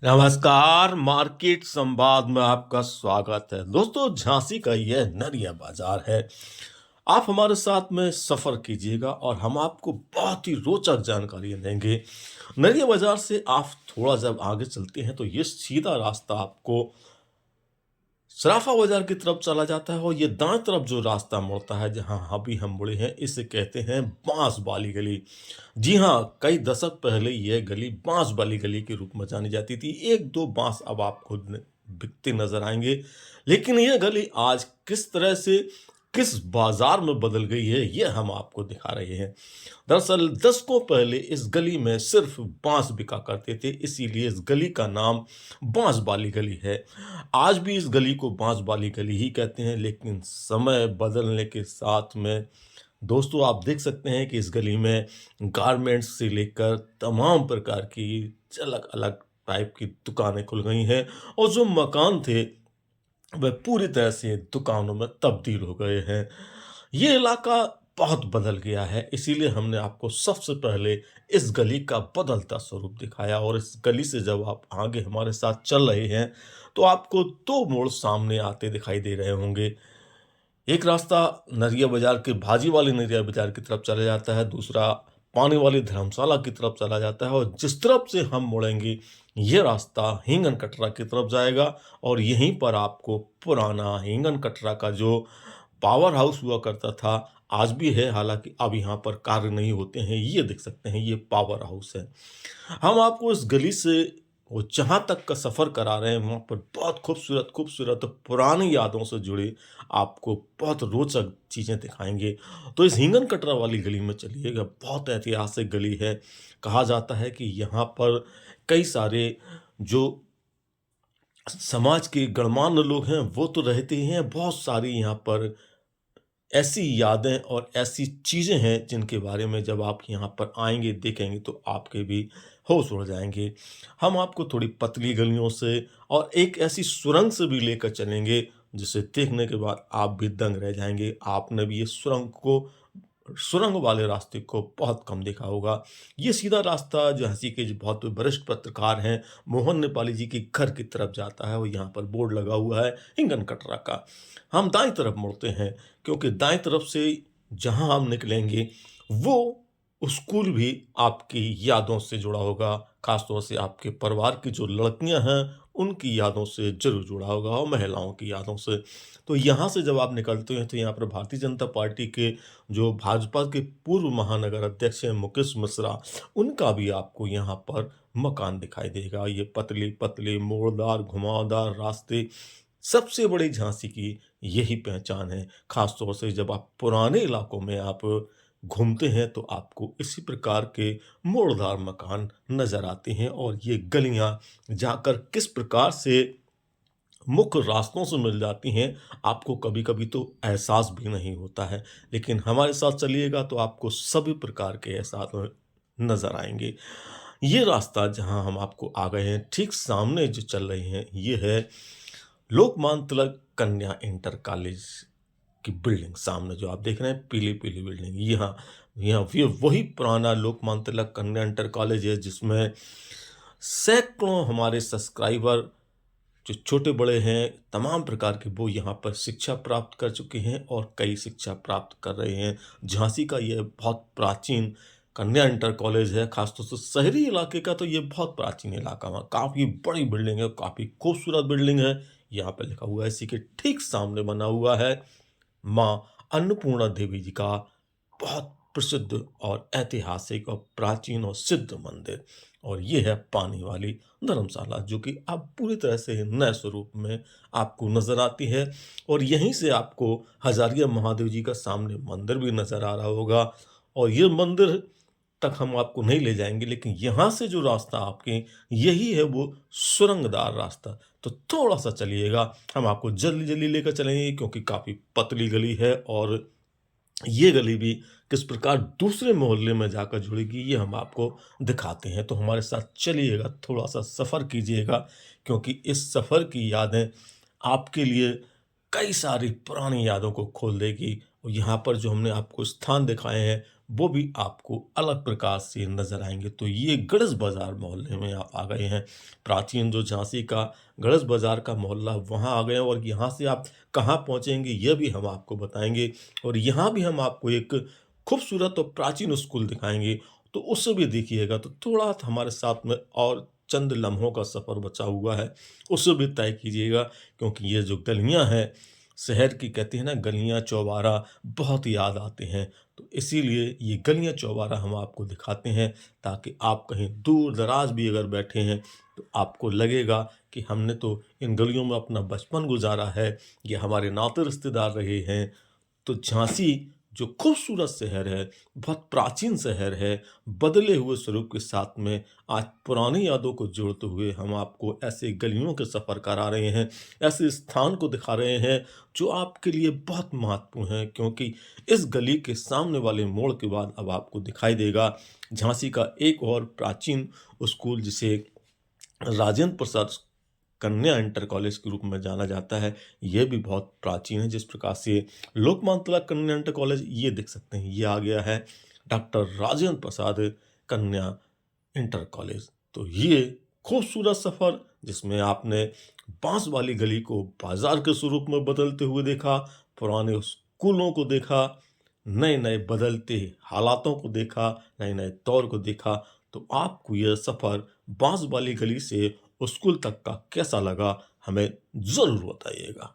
नमस्कार, मार्केट संवाद में आपका स्वागत है। दोस्तों, झांसी का यह नरिया बाजार है। आप हमारे साथ में सफ़र कीजिएगा और हम आपको बहुत ही रोचक जानकारी देंगे। नरिया बाजार से आप थोड़ा जब आगे चलते हैं तो ये सीधा रास्ता आपको सराफा बाजार की तरफ चला जाता है और ये दाएं तरफ जो रास्ता मुड़ता है जहां अभी हम मुड़े हैं इसे कहते हैं बांस वाली गली। जी हाँ, कई दशक पहले यह गली बांस वाली गली के रूप में जानी जाती थी। एक दो बांस अब आपको बिकते नजर आएंगे, लेकिन यह गली आज किस तरह से किस बाजार में बदल गई है यह हम आपको दिखा रहे हैं। दरअसल दशकों पहले इस गली में सिर्फ बांस बिका करते थे, इसीलिए इस गली का नाम बांस वाली गली है। आज भी इस गली को बांस वाली गली ही कहते हैं, लेकिन समय बदलने के साथ में दोस्तों आप देख सकते हैं कि इस गली में गारमेंट्स से लेकर तमाम प्रकार की अलग अलग टाइप की दुकानें खुल गई हैं और जो मकान थे वह पूरी तरह से दुकानों में तब्दील हो गए हैं। ये इलाका बहुत बदल गया है, इसीलिए हमने आपको सबसे पहले इस गली का बदलता स्वरूप दिखाया और इस गली से जब आप आगे हमारे साथ चल रहे हैं तो आपको दो मोड़ सामने आते दिखाई दे रहे होंगे। एक रास्ता नरिया बाजार के भाजी वाली नरिया बाजार की तरफ चला जाता है, दूसरा पानी वाली धर्मशाला की तरफ चला जाता है और जिस तरफ से हम मुड़ेंगे ये रास्ता हिंगन कटरा की तरफ जाएगा और यहीं पर आपको पुराना हिंगन कटरा का जो पावर हाउस हुआ करता था, आज भी है, हालांकि अब यहाँ पर कार्य नहीं होते हैं। ये देख सकते हैं, ये पावर हाउस है। हम आपको इस गली से वो जहाँ तक का सफ़र करा रहे हैं वहाँ पर बहुत खूबसूरत खूबसूरत पुरानी यादों से जुड़े आपको बहुत रोचक चीज़ें दिखाएंगे। तो इस हिंगन कटरा वाली गली में चलिएगा, बहुत ऐतिहासिक गली है। कहा जाता है कि यहाँ पर कई सारे जो समाज के गणमान्य लोग हैं वो तो रहते ही हैं, बहुत सारी यहाँ पर ऐसी यादें और ऐसी चीज़ें हैं जिनके बारे में जब आप यहाँ पर आएँगे, देखेंगे तो आपके भी होश उड़ जाएँगे। हम आपको थोड़ी पतली गलियों से और एक ऐसी सुरंग से भी लेकर चलेंगे, जिसे देखने के बाद आप भी दंग रह जाएँगे। आपने भी ये सुरंग वाले रास्ते को बहुत कम देखा होगा। ये सीधा रास्ता झांसी के जो बहुत वरिष्ठ पत्रकार हैं, मोहन नेपाली जी के घर की तरफ जाता है और यहाँ पर बोर्ड लगा हुआ है हिंगन कटरा का। हम दाईं तरफ मुड़ते हैं क्योंकि दाईं तरफ से जहाँ हम निकलेंगे वो स्कूल भी आपकी यादों से जुड़ा होगा, खासतौर से आपके परिवार की जो लड़कियां हैं उनकी यादों से जरूर जुड़ा होगा और महिलाओं की यादों से। तो यहाँ से जब आप निकलते हैं तो यहाँ पर भारतीय जनता पार्टी के जो भाजपा के पूर्व महानगर अध्यक्ष हैं मुकेश मिश्रा, उनका भी आपको यहाँ पर मकान दिखाई देगा। ये पतले पतले मोड़दार घुमावदार रास्ते सबसे बड़ी झांसी की यही पहचान है। खास तौर से जब आप पुराने इलाकों में आप घूमते हैं तो आपको इसी प्रकार के मोड़दार मकान नजर आते हैं और ये गलियां जाकर किस प्रकार से मुख्य रास्तों से मिल जाती हैं, आपको कभी कभी तो एहसास भी नहीं होता है। लेकिन हमारे साथ चलिएगा तो आपको सभी प्रकार के एहसास नजर आएंगे। ये रास्ता जहां हम आपको आ गए हैं, ठीक सामने जो चल रहे हैं ये है लोकमान्य तिलक कन्या इंटर कॉलेज की बिल्डिंग। सामने जो आप देख रहे हैं पीली पीली बिल्डिंग, यहाँ यहाँ ये वही पुराना लोकमान्य तिलक कन्या इंटर कॉलेज है जिसमें सैकड़ों हमारे सब्सक्राइबर जो छोटे बड़े हैं तमाम प्रकार के वो यहाँ पर शिक्षा प्राप्त कर चुके हैं और कई शिक्षा प्राप्त कर रहे हैं। झांसी का यह बहुत प्राचीन कन्या इंटर कॉलेज है, खासतौर से शहरी इलाके का तो ये बहुत प्राचीन इलाका है। काफ़ी बड़ी बिल्डिंग है, काफ़ी खूबसूरत बिल्डिंग है। यहाँ पे लिखा हुआ है, इसी के ठीक सामने बना हुआ है माँ अन्नपूर्णा देवी जी का बहुत प्रसिद्ध और ऐतिहासिक और प्राचीन और सिद्ध मंदिर। और ये है पानी वाली धर्मशाला जो कि अब पूरी तरह से नए स्वरूप में आपको नजर आती है और यहीं से आपको हजारिया महादेव जी का सामने मंदिर भी नजर आ रहा होगा। और ये मंदिर तक हम आपको नहीं ले जाएंगे, लेकिन यहाँ से जो रास्ता आपके यही है वो सुरंगदार रास्ता। तो थोड़ा सा चलिएगा, हम आपको जल्दी जल्दी लेकर चलेंगे क्योंकि काफ़ी पतली गली है और ये गली भी किस प्रकार दूसरे मोहल्ले में जाकर जुड़ेगी ये हम आपको दिखाते हैं। तो हमारे साथ चलिएगा, थोड़ा सा सफ़र कीजिएगा क्योंकि इस सफ़र की यादें आपके लिए कई सारी पुरानी यादों को खोल देगी। और यहाँ पर जो हमने आपको स्थान दिखाए हैं वो भी आपको अलग प्रकार से नज़र आएँगे। तो ये गणेश बाज़ार मोहल्ले में आप आ गए हैं। प्राचीन जो झांसी का गणेश बाज़ार का मोहल्ला वहाँ आ गए हैं और यहाँ से आप कहाँ पहुँचेंगे ये भी हम आपको बताएँगे। और यहाँ भी हम आपको एक खूबसूरत और प्राचीन स्कूल दिखाएँगे। तो उसे भी देखिएगा तो थोड़ा हमारे साथ में और चंद लम्हों का सफ़र बचा हुआ है, उसे भी तय कीजिएगा क्योंकि ये जो गलियाँ हैं, शहर की कहते हैं ना गलियाँ चौबारा बहुत याद आते हैं। तो इसीलिए ये गलियाँ चौबारा हम आपको दिखाते हैं ताकि आप कहीं दूर-दराज भी अगर बैठे हैं, तो आपको लगेगा कि हमने तो इन गलियों में अपना बचपन गुज़ारा है, ये हमारे नाते रिश्तेदार रहे हैं। तो झांसी जो खूबसूरत शहर है, बहुत प्राचीन शहर है, बदले हुए स्वरूप के साथ में आज पुरानी यादों को जोड़ते हुए हम आपको ऐसे गलियों के सफ़र करा रहे हैं, ऐसे स्थान को दिखा रहे हैं जो आपके लिए बहुत महत्वपूर्ण है क्योंकि इस गली के सामने वाले मोड़ के बाद अब आपको दिखाई देगा झांसी का एक और प्राचीन स्कूल जिसे राजेंद्र प्रसाद कन्या इंटर कॉलेज के रूप में जाना जाता है। ये भी बहुत प्राचीन है, जिस प्रकार से लोकमान्य तिलक कन्या इंटर कॉलेज ये देख सकते हैं, ये आ गया है डॉक्टर राजेंद्र प्रसाद कन्या इंटर कॉलेज। तो ये खूबसूरत सफ़र जिसमें आपने बांस वाली गली को बाजार के स्वरूप में बदलते हुए देखा, पुराने स्कूलों को देखा, नए नए बदलते हालातों को देखा, नए नए दौर को देखा। तो आपको यह सफ़र बांस वाली गली से स्कूल तक का कैसा लगा हमें ज़रूर बताइएगा।